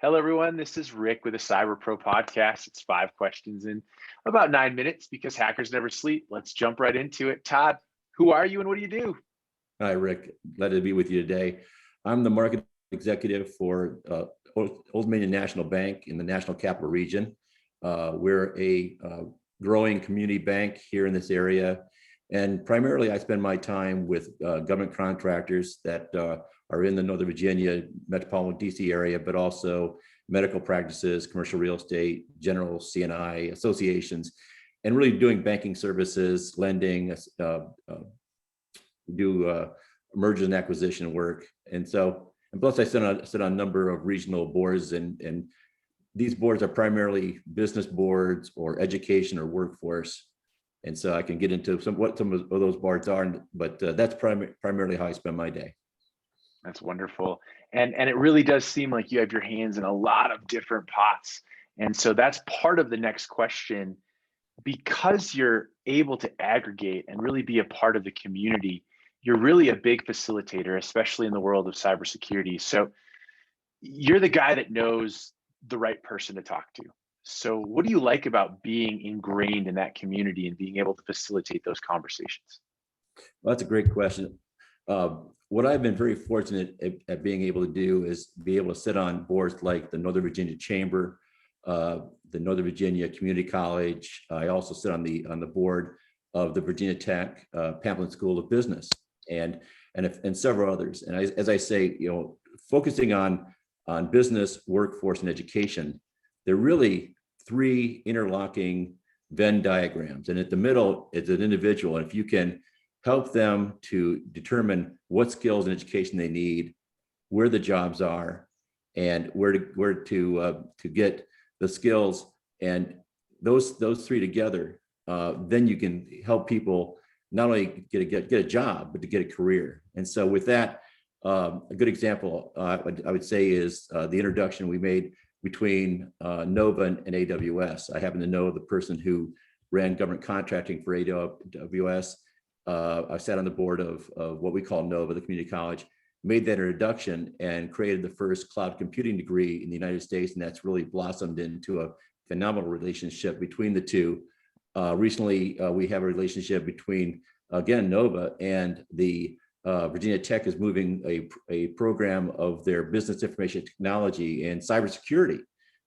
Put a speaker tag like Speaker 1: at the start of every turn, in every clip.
Speaker 1: Hello, everyone. This is Rick with the Cyber Pro podcast. It's 5 questions in about 9 minutes because hackers never sleep. Let's jump right into it. Todd, who are you and what do you do?
Speaker 2: Hi, Rick. Glad to be with you today. I'm the market executive for Old Dominion National Bank in the National Capital Region. We're a growing community bank here in this area. And primarily, I spend my time with government contractors that are in the Northern Virginia metropolitan DC area, but also medical practices, commercial real estate, general C&I associations, and really doing banking services, lending, do mergers and acquisition work. And plus I sit on a number of regional boards, and these boards are primarily business boards or education or workforce. And so I can get into what some of those boards are, but that's primarily how I spend my day.
Speaker 1: That's wonderful. And it really does seem like you have your hands in a lot of different pots. And so that's part of the next question. Because you're able to aggregate and really be a part of the community, you're really a big facilitator, especially in the world of cybersecurity. So you're the guy that knows the right person to talk to. So what do you like about being ingrained in that community and being able to facilitate those conversations?
Speaker 2: Well, that's a great question. What I've been very fortunate at being able to do is be able to sit on boards like the Northern Virginia Chamber, the Northern Virginia Community College. I also sit on the board of the Virginia Tech Pamplin School of Business, and several others. And as I say, focusing on business, workforce, and education, they're really three interlocking Venn diagrams. And at the middle is an individual. And if you can help them to determine what skills and education they need, where the jobs are, and where to get the skills, and those three together, then you can help people not only get a job, but to get a career. And so with that, a good example I would say is the introduction we made between Nova and AWS. I happen to know the person who ran government contracting for AWS. I sat on the board of what we call Nova, the community college, made that introduction and created the first cloud computing degree in the United States. And that's really blossomed into a phenomenal relationship between the two. Recently, we have a relationship between, again, Nova and the Virginia Tech is moving a program of their business information technology and cybersecurity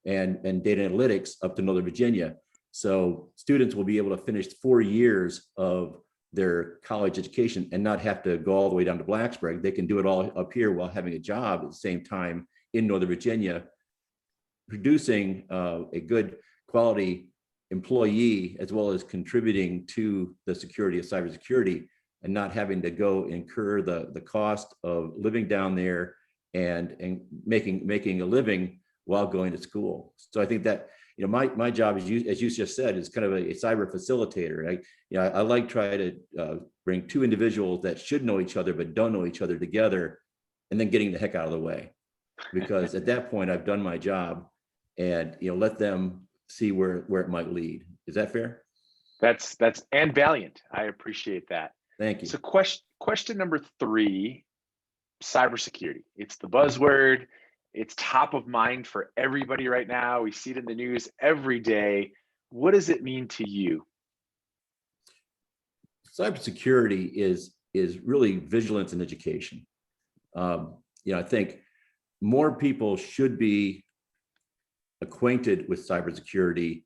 Speaker 2: and data analytics up to Northern Virginia. So students will be able to finish 4 years of their college education and not have to go all the way down to Blacksburg. They can do it all up here while having a job at the same time in Northern Virginia, producing a good quality employee, as well as contributing to the security of cybersecurity, and not having to go incur the cost of living down there and making a living while going to school. So I think that my job, as you just said, is kind of a cyber facilitator. I like try to bring two individuals that should know each other but don't know each other together, and then getting the heck out of the way, because at that point I've done my job, and let them see where it might lead. Is that fair?
Speaker 1: That's and valiant. I appreciate that.
Speaker 2: Thank you.
Speaker 1: So question number 3, cybersecurity. It's the buzzword. It's top of mind for everybody right now. We see it in the news every day. What does it mean to you?
Speaker 2: Cybersecurity is really vigilance and education. I think more people should be acquainted with cybersecurity,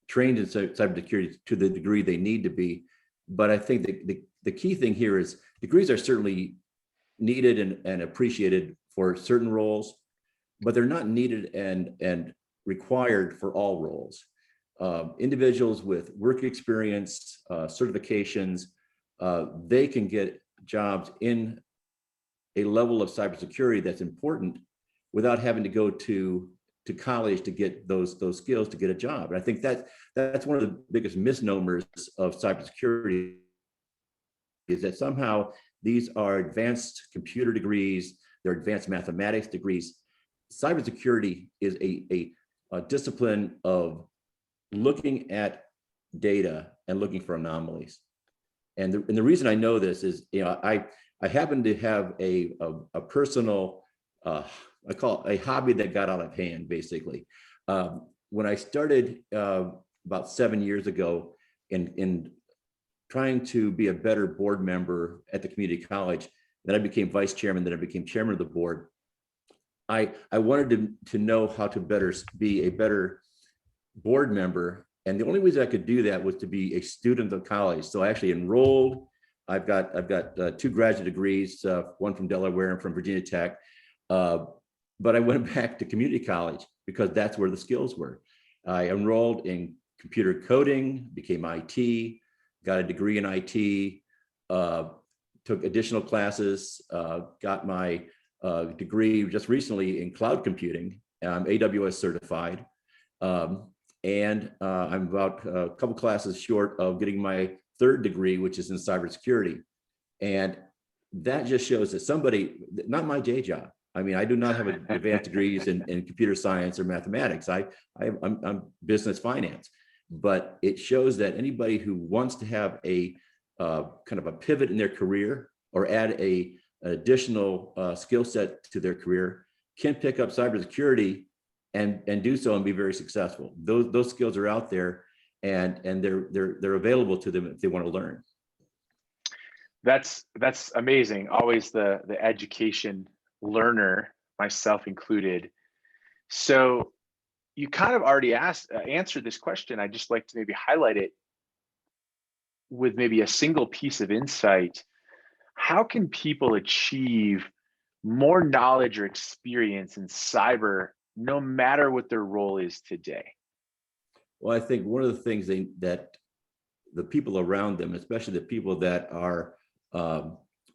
Speaker 2: trained in cybersecurity to the degree they need to be. But I think the key thing here is degrees are certainly needed and appreciated for certain roles, but they're not needed and required for all roles. Individuals with work experience, certifications, they can get jobs in a level of cybersecurity that's important without having to go to college to get those skills to get a job. And I think that's one of the biggest misnomers of cybersecurity, is that somehow these are advanced computer degrees, they're advanced mathematics degrees. Cybersecurity is a discipline of looking at data and looking for anomalies. And the reason I know this is, I happen to have a personal I call it a hobby that got out of hand, basically. When I started about 7 years ago in trying to be a better board member at the community college, then I became vice chairman, then I became chairman of the board. I wanted to know how to be a better board member. And the only reason I could do that was to be a student of college. So I actually enrolled. I've got 2 graduate degrees, one from Delaware and from Virginia Tech. But I went back to community college because that's where the skills were. I enrolled in computer coding, became IT, got a degree in IT, took additional classes, got my degree just recently in cloud computing. I'm AWS certified. And I'm about a couple classes short of getting my 3rd degree, which is in cybersecurity. And that just shows that somebody, not my day job. I mean, I do not have advanced degrees in computer science or mathematics. I'm business finance, but it shows that anybody who wants to have a kind of a pivot in their career or add an additional skill set to their career can pick up cybersecurity and do so and be very successful. Those skills are out there, and they're available to them if they want to learn.
Speaker 1: That's amazing. Always the education learner, myself included. So you kind of already answered this question. I'd just like to maybe highlight it with maybe a single piece of insight. How can people achieve more knowledge or experience in cyber, no matter what their role is today?
Speaker 2: Well, I think one of the things that the people around them, especially the people that are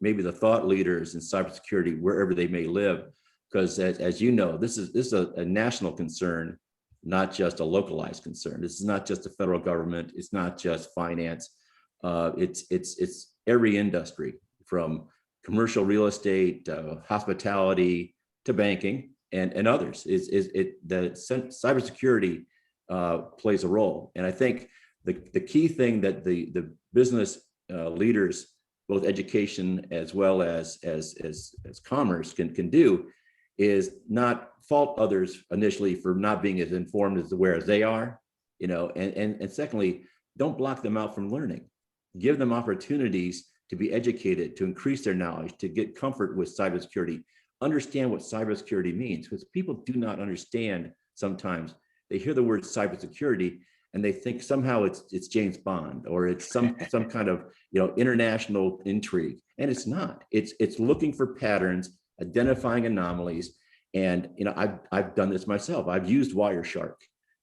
Speaker 2: maybe the thought leaders in cybersecurity, wherever they may live, because as you know, this is a national concern, not just a localized concern. This is not just the federal government. It's not just finance. It's every industry, from commercial real estate, hospitality, to banking, and others. The cybersecurity plays a role. And I think the key thing that the business leaders, both education as well as commerce, can do is not fault others initially for not being as informed as aware as they are, and secondly, don't block them out from learning. Give them opportunities to be educated, to increase their knowledge, to get comfort with cybersecurity, understand what cybersecurity means, because people do not understand sometimes. They hear the word cybersecurity and they think somehow it's James Bond, or it's some kind of international intrigue, and it's not. It's looking for patterns, identifying anomalies, and I've done this myself. I've used Wireshark,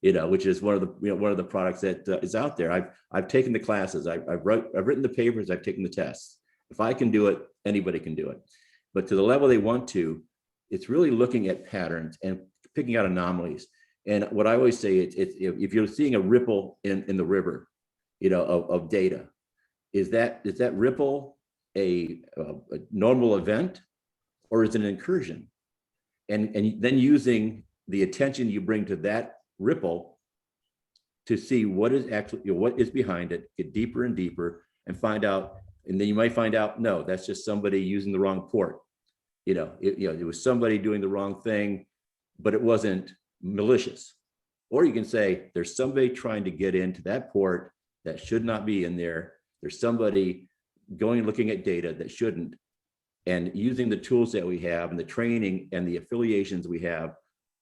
Speaker 2: which is one of the products that is out there. I've taken the classes, I've written the papers, I've taken the tests. If I can do it, anybody can do it. But to the level they want to, it's really looking at patterns and picking out anomalies. And what I always say, if you're seeing a ripple in the river, of data, is that ripple a normal event, or is it an incursion? And then using the attention you bring to that ripple to see what is actually, what is behind it, get deeper and deeper, and find out. And then you might find out, no, that's just somebody using the wrong port. It was somebody doing the wrong thing, but it wasn't malicious. Or you can say there's somebody trying to get into that port that should not be in there. There's somebody going and looking at data that shouldn't, and using the tools that we have and the training and the affiliations we have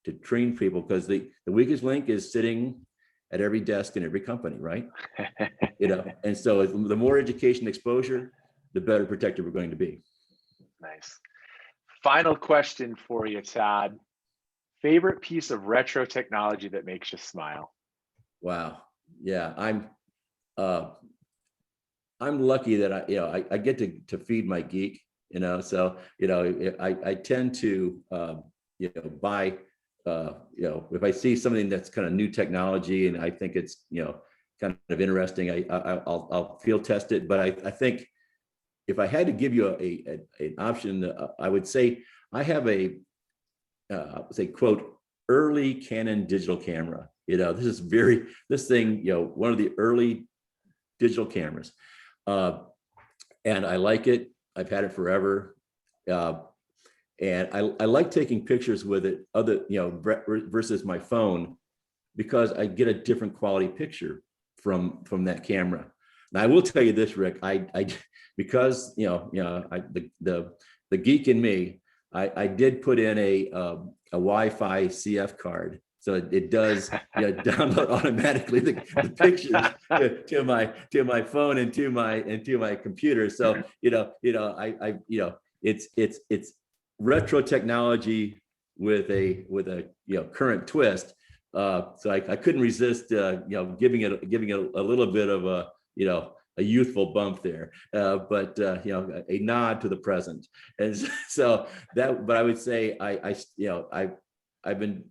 Speaker 2: to train people, because the weakest link is sitting at every desk in every company, right? And so the more education exposure, the better protected we're going to be.
Speaker 1: Nice. Final question for you, Todd. Favorite piece of retro technology that makes you smile?
Speaker 2: Wow. Yeah, I'm lucky that I get to feed my geek, so I tend to buy if I see something that's kind of new technology and I think it's kind of interesting, I'll field test it. But I think if I had to give you an option, I would say I have say quote early Canon digital camera. This thing, one of the early digital cameras, and I like it. I've had it forever, And I like taking pictures with it versus my phone, because I get a different quality picture from that camera. And I will tell you this, Rick, I because the geek in me, I did put in a Wi-Fi CF card, so it does download automatically the pictures to my phone and to my computer. So it's retro technology with a current twist. So I couldn't resist giving it a little bit of a youthful bump there, but a nod to the present. And so but I would say I've been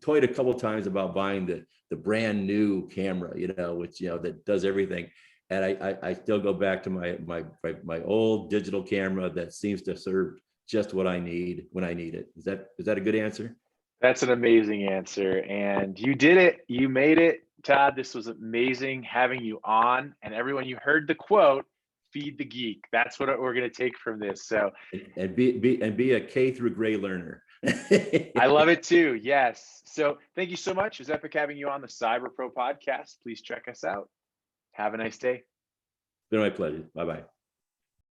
Speaker 2: toyed a couple of times about buying the brand new camera, which that does everything. And I still go back to my old digital camera that seems to serve just what I need when I need it. Is that a good answer?
Speaker 1: That's an amazing answer. And you did it. You made it. Todd, this was amazing having you on. And everyone, you heard the quote, feed the geek. That's what we're going to take from this. So
Speaker 2: and be a K through gray learner.
Speaker 1: I love it too. Yes. So thank you so much. It was epic having you on the Cyber Pro podcast. Please check us out. Have a nice day.
Speaker 2: It's been my pleasure. Bye-bye.